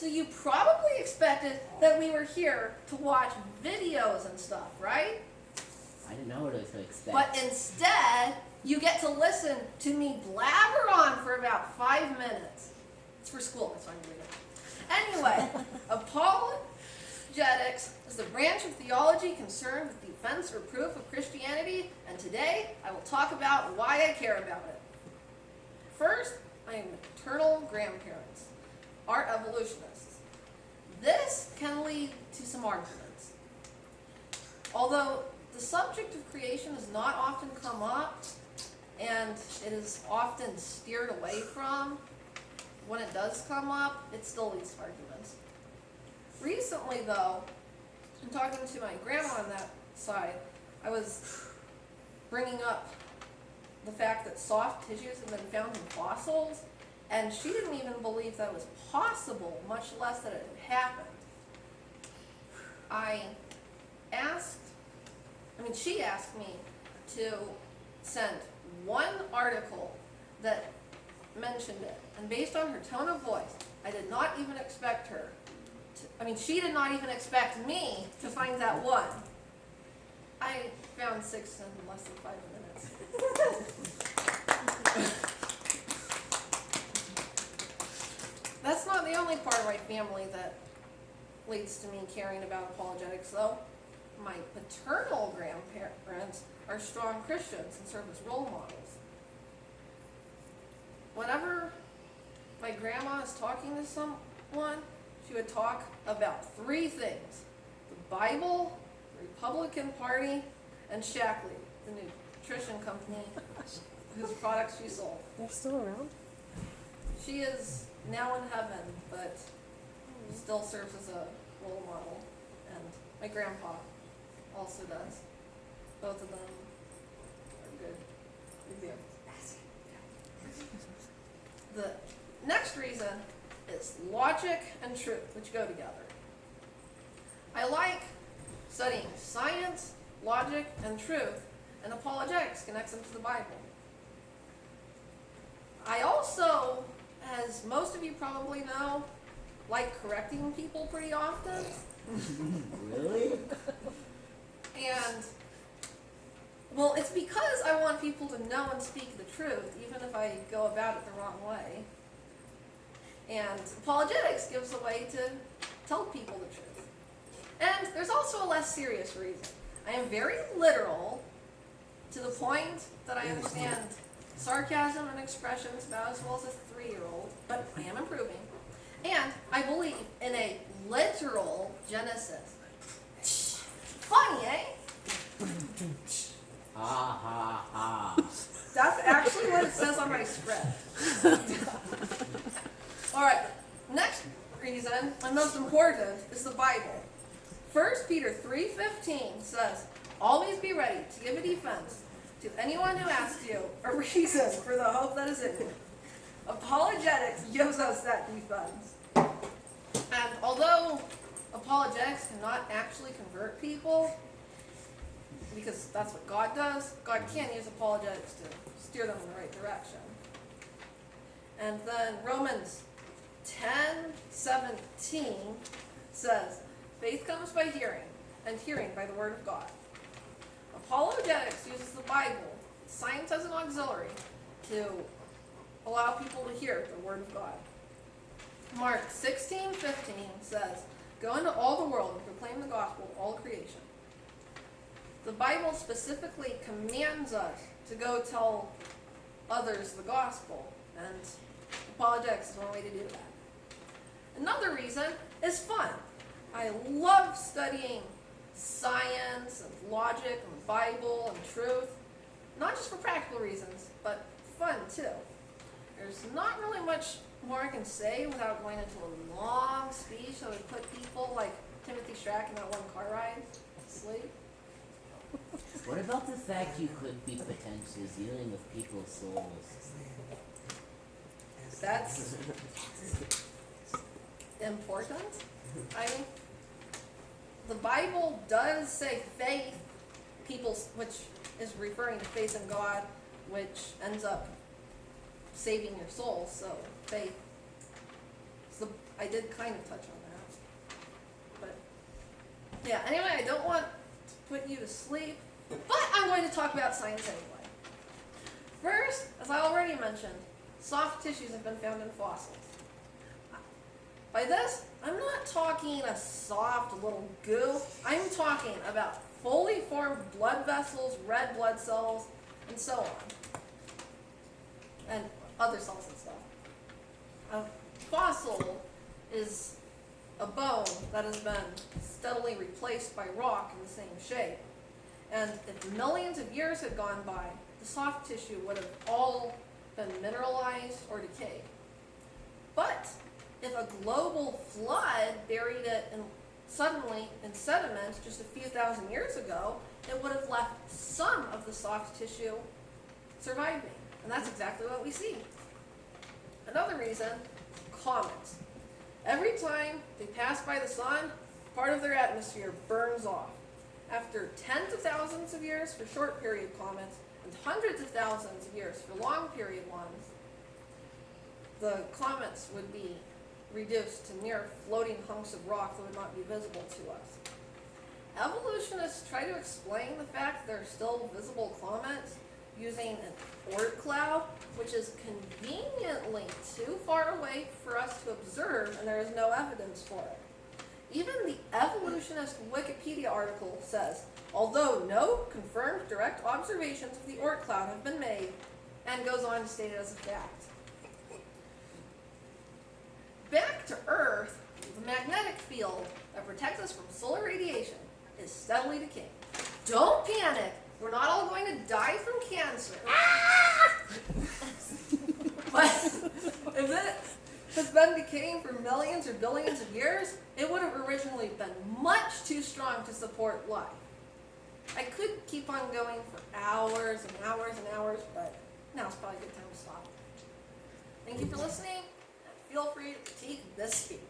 So you probably expected that we were here to watch videos and stuff, right? I didn't know what to expect. But instead, you get to listen to me blabber on for about 5 minutes. It's for school, that's why I'm reading it. Anyway, apologetics is the branch of theology concerned with defense or proof of Christianity, and today I will talk about why I care about it. First, I am maternal grandparents, are evolutionists. This can lead to some arguments. Although the subject of creation has not often come up, and it is often steered away from, when it does come up, it still leads to arguments. Recently, though, in talking to my grandma on that side, I was bringing up the fact that soft tissues have been found in fossils, and she didn't even believe that was possible, much less that it had happened. She asked me to send one article that mentioned it, and based on her tone of voice, I did not even expect her to, she did not even expect me to find that one. I found 6 in less than 5 minutes. That's not the only part of my family that leads to me caring about apologetics, though. My paternal grandparents are strong Christians and serve as role models. Whenever my grandma is talking to someone, she would talk about 3 things: the Bible, the Republican Party, and Shackley, the nutrition company whose products she sold. They're still around? She is now in heaven, but still serves as a role model. And my grandpa also does. Both of them are good. The next reason is logic and truth, which go together. I like studying science, logic, and truth, and apologetics connects them to the Bible. I also, as most of you probably know, like correcting people pretty often. Really? And, well, it's because I want people to know and speak the truth, even if I go about it the wrong way. And apologetics gives a way to tell people the truth. And there's also a less serious reason. I am very literal to the point that I understand sarcasm and expressions about as well as a 3-year-old, but I am improving. And I believe in a literal Genesis. Funny, eh? Ha ha ha. That's actually what it says on my script. Alright, next reason, and most important, is the Bible. 1 Peter 3:15 says, "Always be ready to give a defense to anyone who asks you a reason for the hope that is in you." Apologetics gives us that defense. And although apologetics cannot actually convert people, because that's what God does, God can use apologetics to steer them in the right direction. And then Romans 10:17 says, "Faith comes by hearing, and hearing by the word of God." Apologetics uses the Bible, science as an auxiliary, to allow people to hear the word of God. Mark 16:15 says, "Go into all the world and proclaim the gospel to all creation." The Bible specifically commands us to go tell others the gospel, and apologetics is one way to do that. Another reason is fun. I love studying science and logic and the Bible and truth, not just for practical reasons, but fun too. There's not really much more I can say without going into a long speech that would put people like Timothy Strack in that one car ride to sleep. What about the fact you could be potentially dealing with people's souls? That's important. The Bible does say faith, which is referring to faith in God, which ends up saving your soul. So faith. I did kind of touch on that. But, yeah, anyway, I don't want to put you to sleep, but I'm going to talk about science anyway. First, as I already mentioned, soft tissues have been found in fossils. By this, I'm not talking a soft little goo. I'm talking about fully formed blood vessels, red blood cells, and so on. And other cells and stuff. A fossil is a bone that has been steadily replaced by rock in the same shape. And if millions of years had gone by, the soft tissue would have all been mineralized or decayed. But if a global flood buried it suddenly in sediment just a few thousand years ago, it would have left some of the soft tissue surviving. And that's exactly what we see. Another reason, comets. Every time they pass by the sun, part of their atmosphere burns off. After tens of thousands of years for short period comets and hundreds of thousands of years for long period ones, the comets would be reduced to mere floating hunks of rock that would not be visible to us. Evolutionists try to explain the fact there are still visible comets using an Oort cloud, which is conveniently too far away for us to observe, and there is no evidence for it. Even the evolutionist Wikipedia article says, although no confirmed direct observations of the Oort cloud have been made, and goes on to state it as a fact. Back to Earth, the magnetic field that protects us from solar radiation is steadily decaying. Don't panic! We're not all going to die from cancer. But if it has been decaying for millions or billions of years, it would have originally been much too strong to support life. I could keep on going for hours and hours and hours, but now's probably a good time to stop. Thank you for listening. Feel free to critique this speech.